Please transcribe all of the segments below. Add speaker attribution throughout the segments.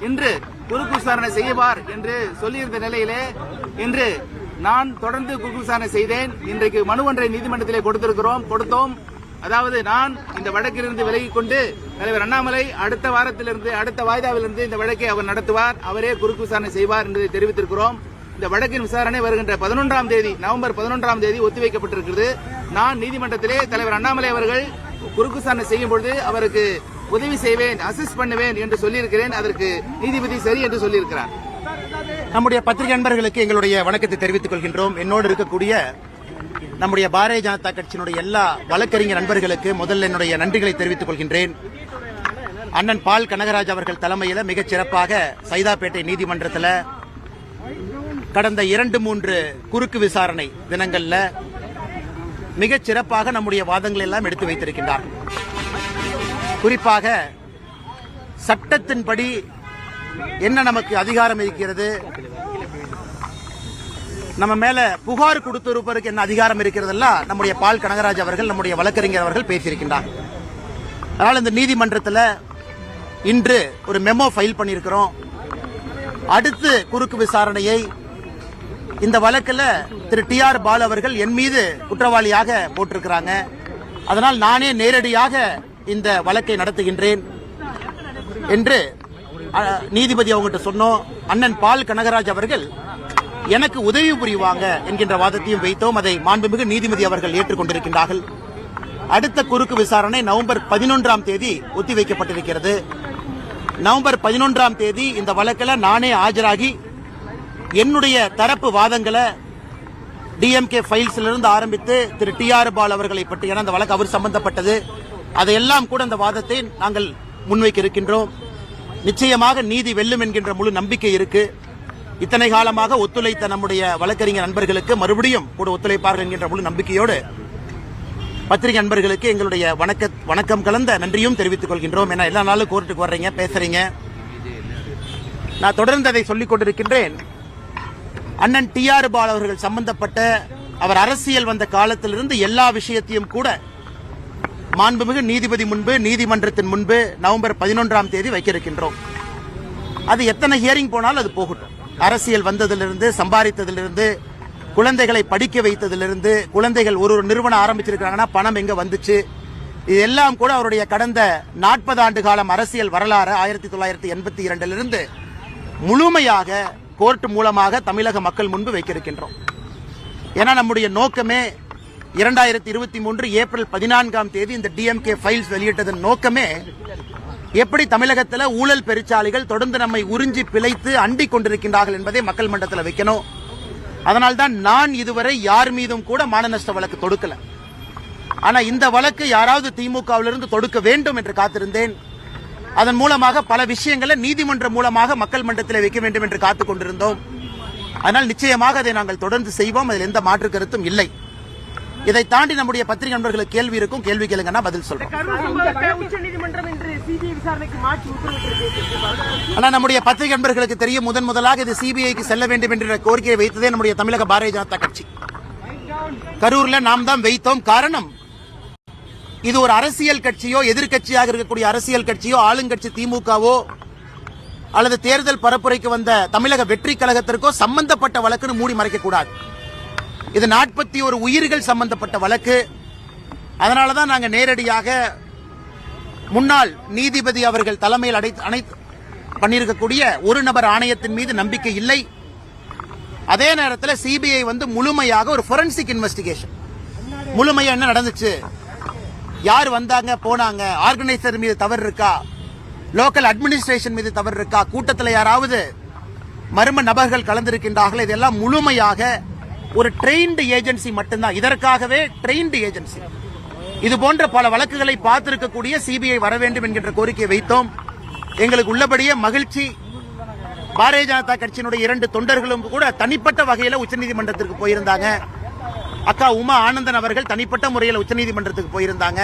Speaker 1: இன்று குறுக்கு விசாரணை செய்வார் என்று சொல்லியிருந்த நிலையிலே இன்று நான் தொடர்ந்து குறுக்கு விசாரணை செய்தேன். இன்றைக்கு மனு ஒன்றை நீதிமன்றத்திலே கொடுத்தோம். அதாவது நான் இந்த வழக்கிலிருந்து விலகிக் கொண்டு தலைவர் அண்ணாமலை அடுத்த வாய்தாவிலிருந்து இந்த வழக்கை அவர் நடத்துவார், அவரே குறுக்கு விசாரணை செய்வார் என்பதை தெரிவித்திருக்கிறோம். இந்த வழக்கின் விசாரணை வருகின்ற நவம்பர் 11ஆம் தேதி ஒத்திவைக்கப்பட்டிருக்கிறது. நான் நீதிமன்றத்திலே தலைவர் அண்ணாமலை அவர்கள் குறுக்கு விசாரணை செய்யும் பொழுது அவருக்கு உதவி செய்வேன், அசிஸ்ட் பண்ணுவேன் என்று சொல்லியிருக்கிறேன். அதற்கு நீதிபதி சரி என்று சொல்லியிருக்கிறார்.
Speaker 2: நம்முடைய பத்திரிகை நண்பர்களுக்கு எங்களுடைய வணக்கத்தை தெரிவித்துக் கொள்கின்றோம். என்னோடு இருக்கக்கூடிய நம்முடைய பாரதிய ஜனதா கட்சியினுடைய எல்லா வழக்கறிஞர் நண்பர்களுக்கு முதல்ல என்னுடைய நன்றிகளை தெரிவித்துக் கொள்கின்றேன். அண்ணன் பால் கனகராஜ் அவர்கள் தலைமையில் மிகச் சிறப்பாக சைதாப்பேட்டை நீதிமன்றத்தில் கடந்த 2-3 குறுக்கு விசாரணை தினங்கள்ல மிகச் சிறப்பாக நம்முடைய வாதங்களை எல்லாம் எடுத்து வைத்திருக்கின்றார். குறிப்பாக சட்டத்தின்படி என்ன நமக்கு அதிகாரம் இருக்கிறது, நம்ம மேல புகார் கொடுத்திருப்பதற்கு என்ன அதிகாரம் இருக்கிறதெல்லாம் நம்முடைய பால் கனகராஜ் அவர்கள் நம்முடைய வழக்கறிஞர் அவர்கள் பேசியிருக்கின்றார். அதனால் இந்த நீதிமன்றத்தில் இன்று ஒரு மெமோ ஃபைல் பண்ணியிருக்கிறோம். அடுத்து குறுக்கு விசாரணையை இந்த வழக்கில் திரு TR பாலு அவர்கள் என் மீது குற்றவாளியாக போட்டிருக்கிறாங்க. அதனால் நானே நேரடியாக இந்த வழக்கை நடத்துகின்றேன் என்று நீதிபதி அவங்ககிட்ட சொன்னோம். அண்ணன் பால் கனகராஜ் அவர்கள் எனக்கு உதவி புரிவாங்க என்கின்ற வாதத்தையும் வைத்தோம். அதை மாண்புமிகு நீதிபதி அவர்கள் ஏற்றுக்கொண்டிருக்கின்றார்கள். அடுத்த குறுக்கு விசாரணை நவம்பர் 11ஆம் தேதி ஒத்திவைக்கப்பட்டிருக்கிறது. நவம்பர் 11ஆம் தேதி இந்த வழக்கில் நானே ஆஜராகி என்னுடைய தரப்பு வாதங்களை DMK ஃபைல்ஸிலிருந்து ஆரம்பித்து திரு TR பாலு அவர்களை பற்றி அந்த வழக்கு அவர் சம்பந்தப்பட்டது அதையெல்லாம் கூட அந்த வாதத்தை நாங்கள் முன்வைக்க இருக்கின்றோம். நிச்சயமாக நீதி வெல்லும் என்கின்ற முழு நம்பிக்கை இருக்கு. இத்தனை காலமாக ஒத்துழைத்த நம்முடைய வழக்கறிஞர் நண்பர்களுக்கு மறுபடியும் கூட ஒத்துழைப்பார்கள் என்கின்ற முழு நம்பிக்கையோடு பத்திரிகை நண்பர்களுக்கு எங்களுடைய வணக்கம் கலந்த நன்றியும் தெரிவித்துக் கொள்கின்றோம். ஏன்னா எல்லா நாளும் கோர்ட்டுக்கு வர்றீங்க, பேசுறீங்க. நான் தொடர்ந்து அதை சொல்லிக் கொண்டிருக்கின்றேன். அண்ணன் TR பாலு அவர்கள் சம்பந்தப்பட்ட அவர் அரசியல் வந்த காலத்திலிருந்து எல்லா விஷயத்தையும் கூட மாண்புமிகு நீதிபதி முன்பு நீதிமன்றத்தின் முன்பு நவம்பர் 11ஆம் தேதி வைக்க இருக்கின்றோம். அது எத்தனை ஹியரிங் போனாலும் அது போகட்டும். அரசியல் வந்ததிலிருந்து, சம்பாதித்ததிலிருந்து, குழந்தைகளை படிக்க வைத்ததிலிருந்து, குழந்தைகள் ஒரு நிறுவனம் ஆரம்பிச்சிருக்காங்கன்னா பணம் எங்க வந்துச்சு, இதெல்லாம் கூட அவருடைய கடந்த 40 ஆண்டு காலம் அரசியல் வரலாறு 1982 முழுமையாக கோர்ட் மூலமாக தமிழக மக்கள் முன்பு வைக்க இருக்கின்றோம். ஏன்னா நம்முடைய நோக்கமே 2023 ஏப்ரல் 14ஆம் தேதி இந்த DMK ஃபைல்ஸ் வெளியிட்டதன் நோக்கமே எப்படி தமிழகத்தில் ஊழல் பெருச்சாளிகள் தொடர்ந்து நம்மை உறிஞ்சி பிழைத்து அண்டிக் கொண்டிருக்கின்றார்கள் என்பதை மக்கள் மன்றத்தில் வைக்கணும். அதனால்தான் நான் இதுவரை யார் மீதும் கூட மான நஷ்ட வழக்கு தொடுக்கல. ஆனா இந்த வழக்கு யாராவது திமுகவிலிருந்து தொடுக்க வேண்டும் என்று காத்திருந்தேன். அதன் மூலமாக பல விஷயங்களை நீதிமன்றம் மூலமாக மக்கள் மன்றத்தில் வைக்க வேண்டும் என்று காத்துக் கொண்டிருந்தோம். அதனால் நிச்சயமாக அதை நாங்கள் தொடர்ந்து செய்வோம். அதில் எந்த மாற்று கருத்தும் இல்லை. இதை தாண்டி நம்முடைய பத்திரிகை நண்பர்களுக்கு கேள்வி இருக்கும், கேள்வி கேளுங்கன்னா பதில் சொல்றோம். ஆனா நம்முடைய பத்திரிகை நண்பர்களுக்கு தெரியும், முதலாக இது CBIக்கு செல்ல வேண்டும் என்ற கோரிக்கையை வைத்ததே நம்முடைய தமிழக பாரதிய ஜனதா கட்சி. கரூர்ல நாம் தான் வைத்தோம். காரணம், இது ஒரு அரசியல் கட்சியோ, எதிர்கட்சியாக இருக்கக்கூடிய அரசியல் கட்சியோ, ஆளுங்கட்சி திமுகவோ அல்லது தேர்தல் பரப்புரைக்கு வந்த தமிழக வெற்றி கழகத்திற்கோ சம்பந்தப்பட்ட வழக்குன்னு மூடி மறைக்க கூடாது. இது 41 உயிர்கள் சம்பந்தப்பட்ட வழக்கு. அதனாலதான் நாங்கள் நேரடியாக முன்னாள் நீதிபதி அவர்கள் தலைமையில் பண்ணியிருக்கக்கூடிய ஒரு நபர் ஆணையத்தின் மீது நம்பிக்கை இல்லை. அதே நேரத்தில் CBI முழுமையாக ஒரு ஃபோரன்சிக் இன்வெஸ்டிகேஷன், முழுமையா என்ன நடந்துச்சு, யார் வந்தாங்க போனாங்க, ஆர்கனைசர் மீது தவறு இருக்கா, லோக்கல் அட்மினிஸ்ட்ரேஷன் மீது தவறு இருக்கா, கூட்டத்தில் யாராவது மர்ம நபர்கள் கலந்திருக்கின்றார்கள், இதெல்லாம் முழுமையாக ஒரு ட்ரெயின்டு ஏஜென்சி மட்டும்தான். இதற்காகவே ட்ரெயின்டு ஏஜென்சி. இது போன்ற பல வழக்குகளை பார்த்திருக்கக்கூடிய CBI வர வேண்டும் என்கின்ற கோரிக்கையை வைத்தோம். எங்களுக்கு உள்ளபடியே மகிழ்ச்சி. பாரதிய ஜனதா கட்சியினுடைய 2 தொண்டர்களும் கூட தனிப்பட்ட வகையில் உச்சநீதிமன்றத்திற்கு போயிருந்தாங்க. அக்கா உமா ஆனந்தன் அவர்கள் தனிப்பட்ட முறையில் உச்சநீதிமன்றத்துக்கு போயிருந்தாங்க.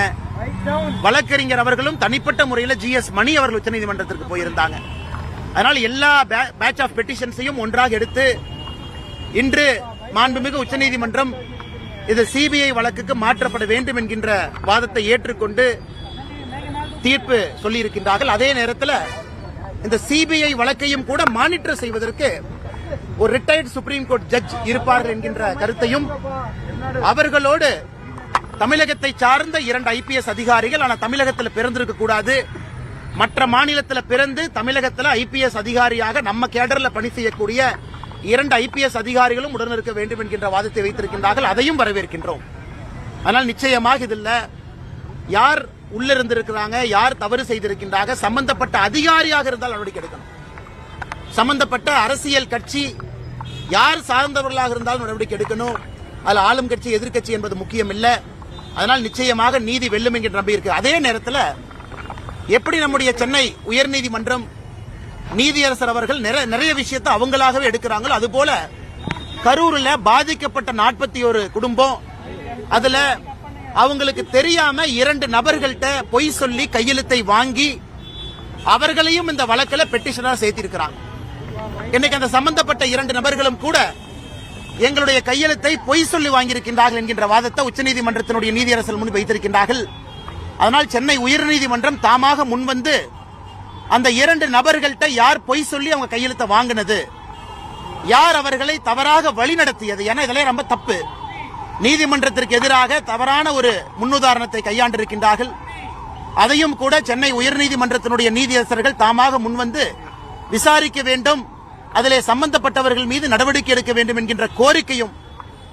Speaker 2: வழக்கறிஞர் அவர்களும் தனிப்பட்ட முறையில் GS மணி அவர்கள் உச்சநீதிமன்றத்திற்கு போயிருந்தாங்க. அதனால் எல்லா பேட்ச் ஆஃப் பெட்டிஷன்ஸையும் ஒன்றாக எடுத்து இன்று மாண்புமிகு உச்சநீதிமன்றம் இது CBI வழக்குக்கு மாற்றப்பட வேண்டும் என்கின்ற வாதத்தை ஏற்றுக்கொண்டு தீர்ப்பு சொல்லியிருக்கின்றார்கள். அதே நேரத்தில் இந்த சிபிஐ வழக்கையும் கூட மானிட்டர் செய்வதற்கு ஒரு ரிட்டையர்ட் சுப்ரீம் கோர்ட் ஜட்ஜ் இருப்பார்கள் என்கின்ற கருத்தையும், அவர்களோடு தமிழகத்தை சார்ந்த 2 ஐபிஎஸ் அதிகாரிகள், ஆனால் தமிழகத்தில் பிறந்திருக்க கூடாது, மற்ற மாநிலத்தில் பிறந்து தமிழகத்தில் ஐபிஎஸ் அதிகாரியாக நம்ம கேடர்ல பணி செய்யக்கூடிய 2 ஐபிஎஸ் அதிகாரிகளும் உடன் இருக்க வேண்டும் என்கின்ற வாதத்தை வைத்திருக்கின்றார்கள். அதையும் வரவேற்கின்றோம். ஆனால் நிச்சயமாக இதில் யார் உள்ளிருந்திருக்கிறாங்க, யார் தவறு செய்திருக்கின்றாங்க, சம்பந்தப்பட்ட அதிகாரியாக இருந்தால் நடவடிக்கை எடுக்கணும். சம்பந்தப்பட்ட அரசியல் கட்சி யார் சார்ந்தவர்களாக இருந்தாலும் நடவடிக்கை எடுக்கணும். அதில் ஆளும் கட்சி எதிர்கட்சி என்பது முக்கியம் இல்லை. அதனால் நிச்சயமாக நீதி வெல்லும் என்கிற நம்பி இருக்கு. அதே நேரத்தில் எப்படி நம்முடைய சென்னை உயர்நீதிமன்றம் நீதியரசர் அவர்கள் நிறைய விஷயத்தை அவங்களாகவே எடுக்கிறாங்களோ, அதுபோல கரூரில் பாதிக்கப்பட்ட 41 குடும்பம், அதுல அவங்களுக்கு தெரியாம 2 நபர்கள்ட்ட பொய் சொல்லி கையெழுத்தை வாங்கி அவர்களையும் இந்த வழக்கில் பெட்டிஷனா சேர்த்திருக்கிறாங்க. இன்னைக்கு அந்த சம்பந்தப்பட்ட 2 நபர்களும் கூட எங்களுடைய கையெழுத்தை பொய் சொல்லி வாங்கியிருக்கின்றார்கள் என்கின்ற வாதத்தை உச்சநீதிமன்றத்தினுடைய நீதியரசர் முன் வைத்திருக்கின்றார்கள். அதனால் சென்னை உயர்நீதிமன்றம் தாமாக முன்வந்து அந்த 2 நபர்கள்ட்ட யார் பொய் சொல்லி அவங்க கையெழுத்தை வாங்கினது, யார் அவர்களை தவறாக வழிநடத்தியது, ஏன்னா இதெல்லாம் ரொம்ப தப்பு. நீதிமன்றத்திற்கு எதிராக தவறான ஒரு முன்னுதாரணத்தை கையாண்டிருக்கின்றார்கள். அதையும் கூட சென்னை உயர்நீதிமன்றத்தினுடைய நீதியரசர்கள் தாமாக முன்வந்து விசாரிக்க வேண்டும், அதிலே சம்பந்தப்பட்டவர்கள் மீது நடவடிக்கை எடுக்க வேண்டும் என்கின்ற கோரிக்கையும்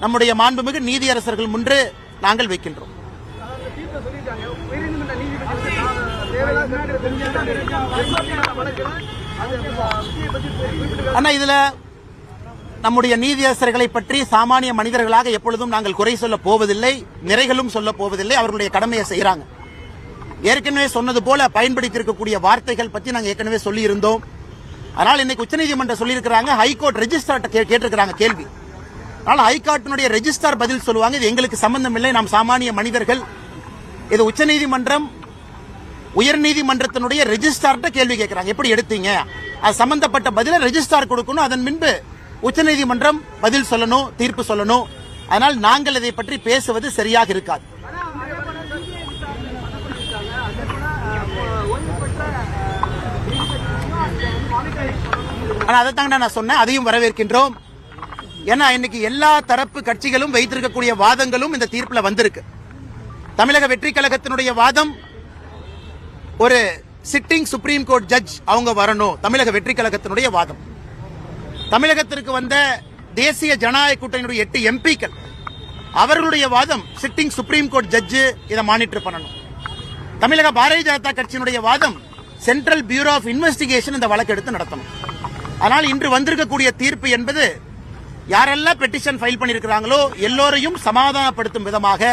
Speaker 2: நம்முடைய மாண்புமிகு நீதியரசர்கள் முன்பு நாங்கள் வைக்கின்றோம். ஆனா இதுல நம்முடைய நீதியரசர்களை பற்றி சாமானிய மனிதர்களாக எப்பொழுதும் நாங்கள் குறை சொல்ல போவதில்லை, நிறைகளும் சொல்ல போவதில்லை. அவர்களுடைய கடமையை செய்யறாங்க. ஏற்கனவே சொன்னது போல பயன்படுத்தியிருக்கக்கூடிய வார்த்தைகள் பற்றி நாங்கள் ஏற்கனவே சொல்லி இருந்தோம். ஆனால் இன்னைக்கு உச்சநீதிமன்றம் சொல்லியிருக்கிறாங்க, ஹைகோர்ட் ரெஜிஸ்ட்ரார்ட்ட கேட்டிருக்கிறாங்க கேள்வி. ஆனால் ஹைகோர்ட்டினுடைய ரெஜிஸ்ட்ரார் பதில் சொல்லுவாங்க, இது எங்களுக்கு சம்பந்தம் இல்லை, நாம் சாமானிய மனிதர்கள். இது உச்சநீதிமன்றம் உயர்நீதிமன்றத்தினுடைய ரெஜிஸ்ட்ரார்ட்ட கேள்வி கேட்கிறாங்க, எப்படி எடுத்தீங்க, அது சம்பந்தப்பட்ட பதில ரெஜிஸ்ட்ரார் கொடுக்கணும், அதன் பின்பு உச்சநீதிமன்றம் பதில் சொல்லணும், தீர்ப்பு சொல்லணும். அதனால் நாங்கள் இதை பற்றி பேசுவது சரியாக இருக்காது. ஆனா அதைத்தாங்க நான் சொன்னேன், அதையும் வரவேற்கின்றோம். ஏன்னா இன்னைக்கு எல்லா தரப்பு கட்சிகளும் வைத்திருக்கக்கூடிய வாதங்களும் இந்த தீர்ப்பில் வந்திருக்கு. தமிழக வெற்றி கழகத்தினுடைய வாதம், ஒரு சிட்டிங் சுப்ரீம் கோர்ட் ஜட்ஜ் அவங்க வரணும், தமிழக வெற்றி கழகத்தினுடைய வாதம். தமிழகத்திற்கு வந்த தேசிய ஜனநாயக கூட்டணியுடைய 8 எம்பிக்கள் அவர்களுடைய வாதம், சிட்டிங் சுப்ரீம் கோர்ட் ஜட்ஜ் இதை மானிட்டர் பண்ணணும். தமிழக பாரதிய ஜனதா கட்சியினுடைய வாதம், சென்ட்ரல் பியூரோ ஆஃப் இன்வெஸ்டிகேஷன் இந்த வழக்கு எடுத்து நடத்தணும். ஆனால் இன்று வந்திருக்கக்கூடிய தீர்ப்பு என்பது யாரெல்லாம் பெட்டிஷன் ஃபைல் பண்ணியிருக்கிறாங்களோ எல்லோரையும் சமாதானப்படுத்தும் விதமாக,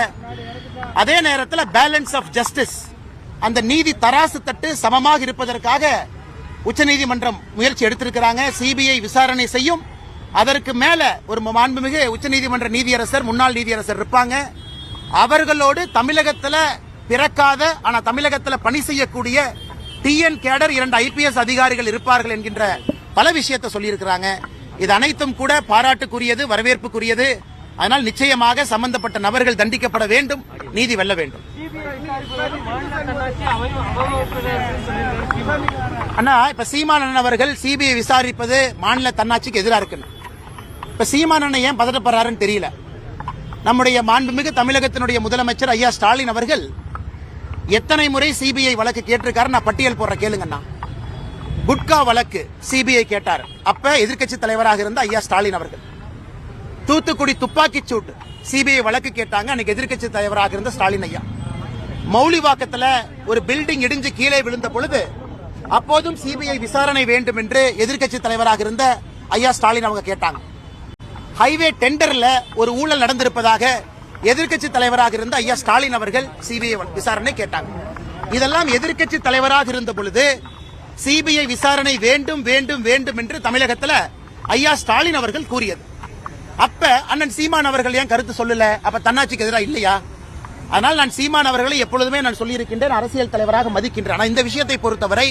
Speaker 2: அதே நேரத்தில் பேலன்ஸ் ஆஃப் ஜஸ்டிஸ், அந்த நீதி தராசு தட்டு சமமாக இருப்பதற்காக உச்சநீதிமன்றம் முயற்சி எடுத்திருக்கிறாங்க. சிபிஐ விசாரணை செய்யும், அதற்கு மேல ஒரு மாண்புமிகு உச்சநீதிமன்ற நீதியரசர், முன்னாள் நீதியரசர் இருப்பாங்க. அவர்களோடு தமிழகத்தில் பிறக்காத ஆனா தமிழகத்தில் பணி செய்யக்கூடிய டிஎன் கேடர் 2 ஐபிஎஸ் அதிகாரிகள் இருப்பார்கள் என்கின்ற பல விஷயத்தை சொல்லியிருக்கிறாங்க. இது அனைத்தும் கூட பாராட்டுக்குரியது, வரவேற்புக்குரியது. அதனால் நிச்சயமாக சம்பந்தப்பட்ட நபர்கள் தண்டிக்கப்பட வேண்டும், நீதி வெல்ல வேண்டும். அண்ணா, இப்ப சீமானன் அவர்கள் சிபிஐ விசாரிப்பது மாநில தன்னாட்சிக்கு எதிராக இருக்கு. இப்ப சீமானன் ஏன் பதட்டப்படுறாருன்னு தெரியல. நம்முடைய மாண்புமிகு தமிழகத்தினுடைய முதலமைச்சர் ஐயா ஸ்டாலின் அவர்கள் எத்தனை முறை சிபிஐ வழக்கு கேட்டிருக்காரு, நான் பட்டியல் போடுற கேளுங்கண்ணா. குட்கா வழக்கு சிபிஐ கேட்டார், அப்ப எதிர்க்கட்சி தலைவராக இருந்த ஐயா ஸ்டாலின் அவர்கள். தூத்துக்குடி துப்பாக்கி சூட்டு சிபிஐ வழக்கு கேட்டாங்க, அன்னைக்கு எதிர்க்கட்சி தலைவராக இருந்த ஸ்டாலின் ஐயா. மௌலிவாக்கத்தில் ஒரு பில்டிங் இடிஞ்சு கீழே விழுந்த பொழுது அப்போதும் சிபிஐ விசாரணை வேண்டும் என்று எதிர்க்கட்சி தலைவராக இருந்த ஐயா ஸ்டாலின் அவங்க கேட்டாங்க. ஹைவே டெண்டர்ல ஒரு ஊழல் நடந்திருப்பதாக எதிர்க்கட்சி தலைவராக இருந்த ஐயா ஸ்டாலின் அவர்கள் சிபிஐ விசாரணை கேட்டாங்க. இதெல்லாம் எதிர்க்கட்சி தலைவராக இருந்த பொழுது சிபிஐ விசாரணை வேண்டும் வேண்டும் வேண்டும் என்று தமிழகத்தில் ஐயா ஸ்டாலின் அவர்கள் கூறியது. அப்ப அண்ணன் சீமான் அவர்கள் ஏன் கருத்து சொல்லல? அப்ப தன்னாட்சிக்கு எதிராக இல்லையா? அதனால் நான் சீமான் அவர்களை எப்பொழுதுமே நான் சொல்லியிருக்கின்றேன், அரசியல் தலைவராக மதிக்கின்றேன். ஆனால் இந்த விஷயத்தை பொறுத்தவரை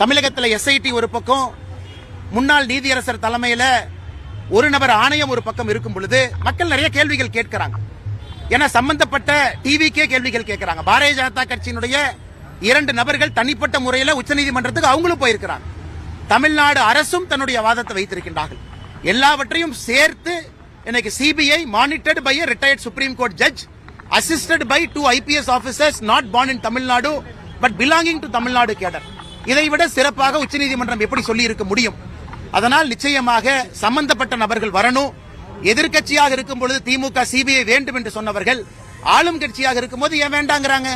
Speaker 2: தமிழகத்தில் எஸ்ஐடி ஒரு பக்கம், முன்னாள் நீதியரசர் தலைமையில் ஒரு நபர் ஆணையம் ஒரு பக்கம் இருக்கும் பொழுது மக்கள் நிறைய கேள்விகள் கேட்கிறாங்க. ஏன்னா சம்பந்தப்பட்ட டிவிக்கே கேள்விகள் கேட்கிறாங்க. பாரதிய ஜனதா கட்சியினுடைய 2 நபர்கள் தனிப்பட்ட முறையில் உச்சநீதிமன்றத்துக்கு அவங்களும் போயிருக்கிறாங்க. தமிழ்நாடு அரசும் தன்னுடைய வாதத்தை வைத்திருக்கின்றார்கள். எல்லாவற்றையும் சேர்த்து இன்னைக்கு CBI monitored by a retired supreme court judge assisted by 2 IPS officers not born in Tamil Nadu but belonging to Tamil Nadu cadre. இதைவிட சிறப்பாக உச்சநீதிமன்றம் எப்படி சொல்லி இருக்க முடியும்? அதனால் நிச்சயமாக சம்பந்தப்பட்ட நபர்கள் வரணும். எதிர்க்கட்சியாக இருக்கும் பொழுது திமுக சிபிஐ வேண்டும் என்று சொன்னவர்கள் ஆளும் கட்சியாக இருக்கும் போது ஏன் வேண்டாங்கிறாங்க?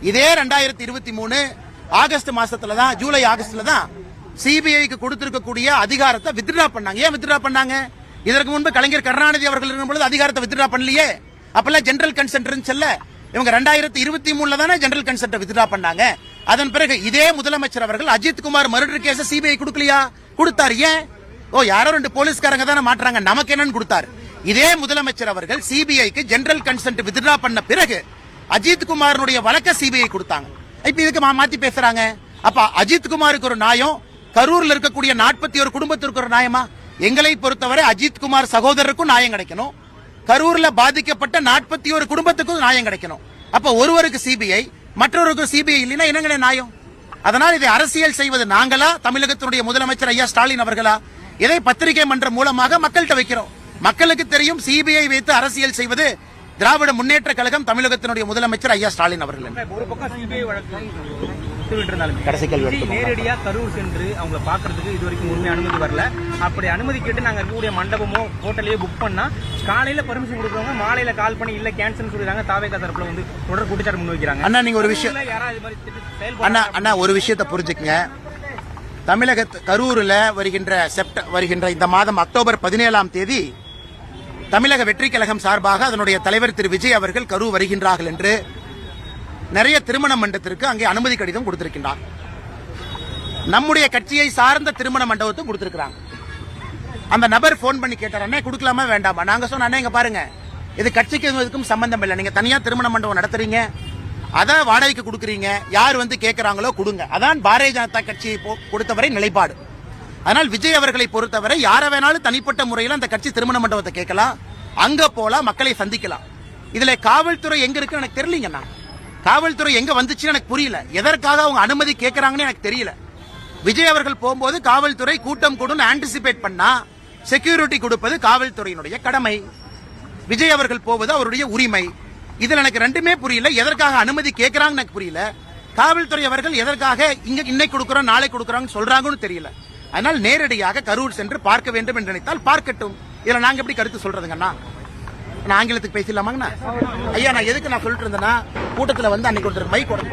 Speaker 2: இதே 2023 ஆகஸ்ட் மாசத்துல தான், ஜூலை ஆகஸ்ட்ல தான் சிபிஐக்கு கொடுத்திருக்கக்கூடிய அதிகாரத்தை வித்ட்ரா பண்ணாங்க. ஏன் வித்ட்ரா பண்ணாங்க? இதற்கு முன்பு கலைஞர் கருணாநிதி அவர்கள் இருக்கும் பொழுது அதிகாரத்தை வித்ட்ரா பண்ணலையே. அப்பெல்லாம் ஜெனரல் கன்சென்ட் இருந்துச்சுல்ல. இவங்க 2023 தானே ஜெனரல் கன்சென்ட் வித்ட்ரா பண்ணாங்க. அதன் பிறகு இதே முதலமைச்சர் அவர்கள் Ajith Kumar murder case CBI கொடுக்கலையா? கொடுத்தார். ஏன்? யாரோ 2 போலீஸ்காரங்க தானே மாற்றாங்க, நமக்கு என்னன்னு கொடுத்தார். இதே முதலமைச்சர் அவர்கள் சிபிஐக்கு ஜெனரல் கன்சென்ட் வித்ட்ரா பண்ண பிறகு அஜித் குமாரனுடைய வழக்க சிபிஐ கொடுத்தாங்க. இப்ப இதுக்கு மாத்தி பேசுறாங்க. அப்ப அஜித் குமாருக்கு ஒரு நியாயம், கரூர்ல இருக்கக்கூடிய 41 குடும்பத்திற்கு ஒரு நியாயமா? எங்களை பொறுத்தவரை அஜித் குமார் சகோதரருக்கும் நியாயம் கிடைக்கணும், கரூர்ல பாதிக்கப்பட்ட 41 குடும்பத்துக்கும் நியாயம் கிடைக்கணும். அப்ப ஒருவருக்கு சிபிஐ மற்றொருக்கு சிபிஐ இல்லைன்னா என்னங்க நியாயம்? அதனால் இதை அரசியல் செய்வது நாங்களா, தமிழகத்தினுடைய முதலமைச்சர் ஐயா ஸ்டாலின் அவர்களா? இதை பத்திரிகை மன்றம் மூலமாக மக்கள்கிட்ட வைக்கிறோம். மக்களுக்கு தெரியும் சிபிஐ வைத்து அரசியல் செய்வது திராவிட முன்னேற்ற கழகம், தமிழகத்தினுடைய முதலமைச்சர் ஐயா ஸ்டாலின் அவர்கள்.
Speaker 3: ஒரு பக்கம் சிபிஐ வழக்கு
Speaker 2: கடைசி கேள்வி.
Speaker 3: நேரடியா கரூர் சென்று அவங்க பாக்குறதுக்கு இதுவரைக்கும் உண்மை அனுமதி வரல. அப்படி அனுமதி கேட்டு நாங்க இருக்கக்கூடிய மண்டபமோ ஹோட்டலையோ புக் பண்ணா காலையில பர்மிஷன் கொடுக்குறவங்க மாலையில கால் பண்ணி இல்ல கேன்சல் சொல்லிடுறாங்க. தாவேகா தரப்புல வந்து தொடர் குற்றச்சாட்டு முன் வைக்கிறாங்க.
Speaker 2: அண்ணா நீங்க ஒரு விஷயம், அண்ணா ஒரு விஷயத்தை புரிஞ்சுக்கங்க. தமிழக கரூர்ல வருகின்ற இந்த மாதம் அக்டோபர் 17ஆம் தேதி தமிழக வெற்றி கழகம் சார்பாக அதனுடைய தலைவர் திரு விஜய் அவர்கள் கரூர் வருகின்றார்கள் என்று நிறைய திருமண மண்டபத்திற்கு அங்கே அனுமதி கடிதம் கொடுத்திருக்கின்றார். நம்முடைய கட்சியை சார்ந்த திருமண மண்டபத்தும் கொடுத்திருக்கிறாங்க. அந்த நபர் போன் பண்ணி கேட்டார், அண்ணே கொடுக்கலாமா வேண்டாமா? நாங்க சொன்ன, அண்ணே இங்க பாருங்க, இது கட்சிக்கு இதுக்கும் சம்பந்தம் இல்லை. நீங்க தனியா திருமண மண்டபம் நடத்துறீங்க, அதை வாடகைக்கு கொடுக்குறீங்க, யார் வந்து கேட்கிறாங்களோ கொடுங்க. அதான் பாரதிய ஜனதா கட்சியை பொறுத்தவரை நிலைப்பாடு. அதனால் விஜய் அவர்களை பொறுத்தவரை யார வேணாலும் தனிப்பட்ட முறையில் அந்த கட்சி திருமண மண்டபத்தை கேட்கலாம், அங்க போலாம், மக்களை சந்திக்கலாம். இதுல காவல்துறை எங்க இருக்கு எனக்கு தெரியலங்கண்ணா. காவல்துறை எங்க வந்துச்சுன்னு எனக்கு புரியல. எதற்காக அவங்க அனுமதி கேட்கறாங்கன்னு எனக்கு தெரியல. விஜய் அவர்கள் போகும்போது காவல்துறை கூட்டம் கூடும் ஆன்டிசிபேட் பண்ணா செக்யூரிட்டி கொடுப்பது காவல்துறையினுடைய கடமை. விஜய் அவர்கள் போவது அவருடைய உரிமை. இதுல எனக்கு ரெண்டுமே புரியல. எதற்காக அனுமதி கேட்கறாங்கன்னு எனக்கு புரியல. காவல்துறை அவர்கள் எதற்காக இன்னைக்கு கொடுக்கறோம் நாளை கொடுக்கறாங்கன்னு சொல்றாங்கன்னு தெரியல. அதனால் நேரடியாக கரூர் சென்று பார்க்க வேண்டும் என்று நினைத்தால் பார்க்கட்டும். இதுல நாங்க எப்படி கருத்து சொல்றதுங்கண்ணா? நான் ஆங்கிலத்துக்கு பேசலாமாங்கண்ணா? ஐயா நான் எதுக்கு நான் சொல்லிட்டு இருந்தேன்னா, கூட்டத்தில் வந்து அன்னைக்கு ஒருத்தர் மைக் கொடுத்து